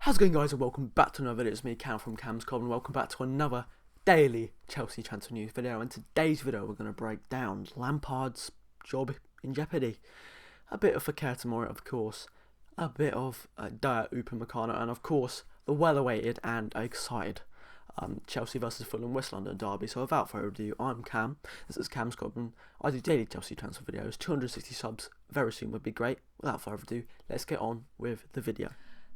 How's it going, guys, and welcome back to another video. It's me, Cam from Cam's Cob, and welcome back to another daily Chelsea transfer news video. In today's video, we're going to break down Lampard's job in jeopardy. A bit of Fulham tomorrow, of course. A bit of dire Upamecano, and of course, the well-awaited and excited Chelsea versus Fulham West London derby. So without further ado, I'm Cam. This is Cam's Cob, and I do daily Chelsea transfer videos. 260 subs very soon would be great. Without further ado, let's get on with the video.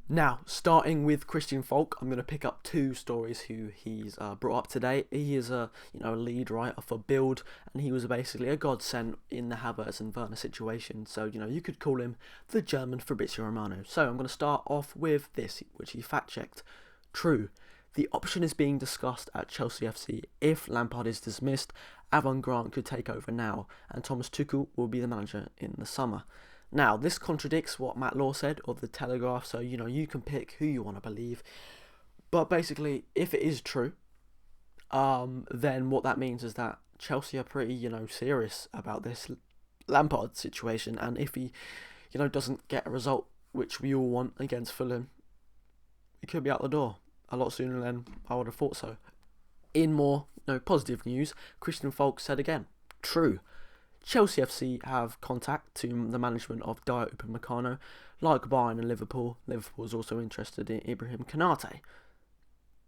Now, starting with Christian Falk, I'm going to pick up two stories who he's brought up today. He is a lead writer for Build, and he was basically a godsend in the Havertz and Werner situation. So, you could call him the German Fabrizio Romano. So, I'm going to start off with this, which he fact-checked. True. The option is being discussed at Chelsea FC. If Lampard is dismissed, Avon Grant could take over now, and Thomas Tuchel will be the manager in the summer. Now, this contradicts what Matt Law said of the Telegraph, so, you can pick who you want to believe. But basically, if it is true, then what that means is that Chelsea are pretty, serious about this Lampard situation. And if he, doesn't get a result, which we all want against Fulham, he could be out the door a lot sooner than I would have thought so. In more, positive news, Christian Falk said again, true. Chelsea FC have contact to the management of dire Upamecano, like Bayern and Liverpool. Liverpool is also interested in Ibrahim Konate.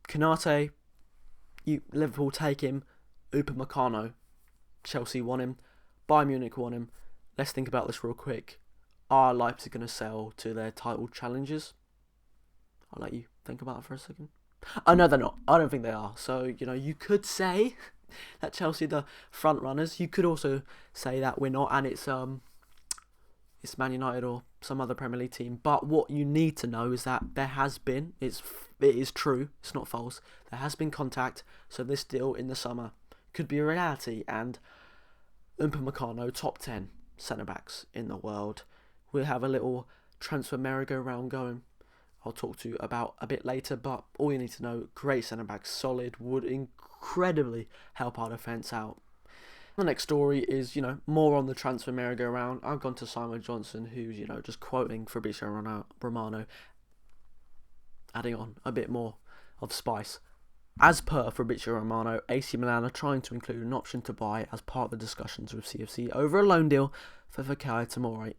Konate, Liverpool take him. Upamecano, Chelsea want him. Bayern Munich want him. Let's think about this real quick. Are Leipzig going to sell to their title challengers? I'll let you think about it for a second. Oh, no, they're not. I don't think they are. So, you could say that Chelsea are the front runners. You could also say that we're not, and it's Man United or some other Premier League team. But what you need to know is that there has been, it is true, it's not false, there has been contact, so this deal in the summer could be a reality, and Upamecano, top 10 centre-backs in the world. We'll have a little transfer merry-go-round going. I'll talk to you about a bit later, but all you need to know, great centre-backs, solid, would incredibly help our defence out. The next story is, more on the transfer merry-go-round. I've gone to Simon Johnson, who's, just quoting Fabrizio Romano, adding on a bit more of spice. As per Fabrizio Romano, AC Milan are trying to include an option to buy as part of the discussions with CFC over a loan deal for Fulham tomorrow.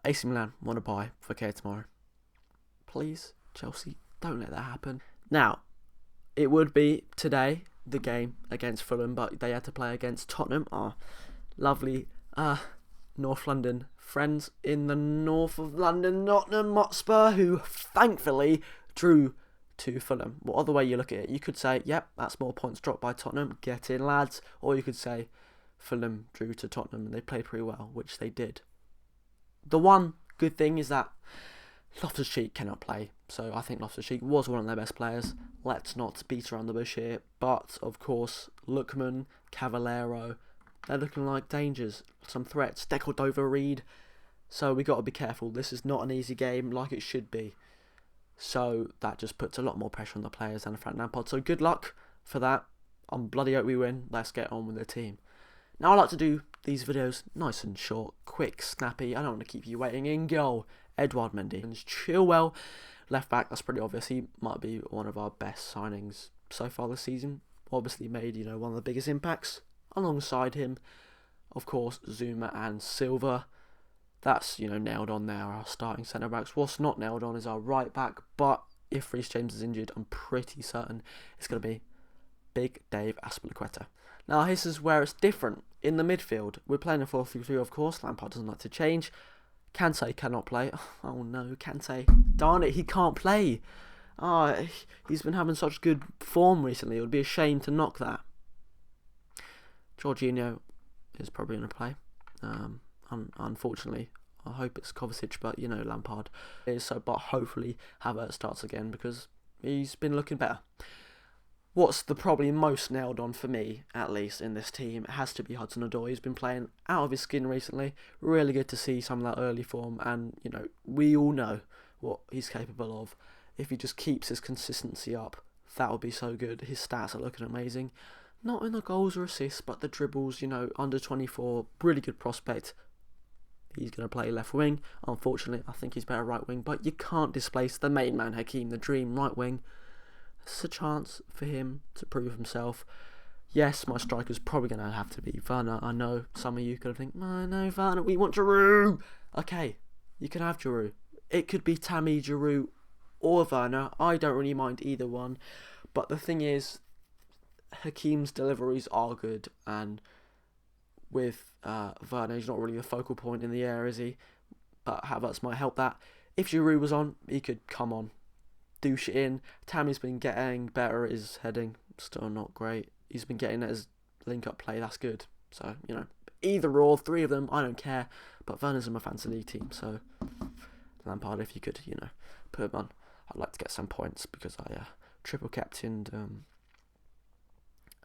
AC Milan want to buy Fulham tomorrow. Please, Chelsea, don't let that happen. Now, it would be today, the game against Fulham, but they had to play against Tottenham, our lovely North London friends in the north of London, Nottingham Hotspur, who thankfully drew to Fulham. What other way you look at it, you could say, yep, that's more points dropped by Tottenham, get in lads, or you could say Fulham drew to Tottenham and they played pretty well, which they did. The one good thing is that Loftus-Cheek cannot play, so I think Loftus-Cheek was one of their best players. Let's not beat around the bush here, but of course, Lookman, Cavallero, they're looking like dangers, some threats. Decordova-Reid, so we got to be careful. This is not an easy game like it should be, so that just puts a lot more pressure on the players and Frank Lampard. So good luck for that. I'm bloody hope we win. Let's get on with the team. Now, I like to do these videos nice and short, quick, snappy. I don't want to keep you waiting. In goal, Edouard Mendy. And Chilwell, left back, that's pretty obvious. He might be one of our best signings so far this season. Obviously made, one of the biggest impacts. Alongside him, of course, Zuma and Silva. That's, nailed on there, our starting centre-backs. What's not nailed on is our right back. But if Reece James is injured, I'm pretty certain it's going to be Big Dave Azpilicueta. Now, this is where it's different. In the midfield, we're playing a 4-3-3, of course. Lampard doesn't like to change. Kante cannot play. Oh no, Kante. Darn it, he can't play. He's been having such good form recently. It would be a shame to knock that. Jorginho is probably going to play. Unfortunately, I hope it's Kovacic, but Lampard is so. But hopefully Havertz starts again because he's been looking better. What's the probably most nailed on for me, at least, in this team, it has to be Hudson-Odoi. He's been playing out of his skin recently. Really good to see some of that early form. And, we all know what he's capable of. If he just keeps his consistency up, that would be so good. His stats are looking amazing. Not in the goals or assists, but the dribbles, under 24. Really good prospect. he's going to play left wing. Unfortunately, I think he's better right wing, but you can't displace the main man, Hakeem the Dream, right wing. This is a chance for him to prove himself. Yes, my striker's probably going to have to be Werner. I know some of you could think, no, Werner, we want Giroud. Okay, you can have Giroud. It could be Tammy, Giroud, or Werner. I don't really mind either one. But the thing is, Hakeem's deliveries are good, and with Werner, he's not really a focal point in the air, is he? But Havertz might help that. If Giroud was on, he could come on, douche it in. Tammy's been getting better at his heading, still not great. He's been getting at his link-up play, that's good. So, either or, three of them, I don't care. But Werner's in my fantasy league team, so Lampard, if you could, put him on. I'd like to get some points because I triple captained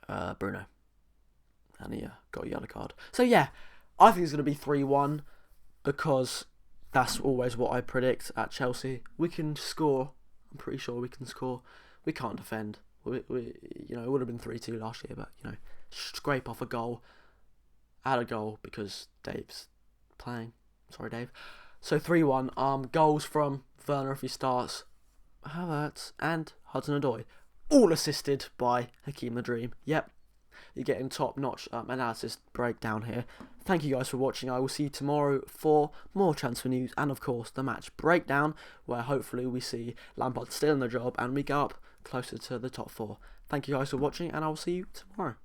Bruno. And he got a yellow card. So yeah, I think it's going to be 3-1 because that's always what I predict at Chelsea. We can score. I'm pretty sure we can score. We can't defend. It would have been 3-2 last year, but scrape off a goal. Add a goal because Dave's playing. Sorry, Dave. So 3-1. Goals from Werner if he starts, Havertz and Hudson-Odoi, all assisted by Hakeem the Dream. Yep. You're getting top-notch analysis breakdown here. Thank you guys for watching. I will see you tomorrow for more transfer news and, of course, the match breakdown, where hopefully we see Lampard still in the job and we go up closer to the top 4. Thank you guys for watching, and I will see you tomorrow.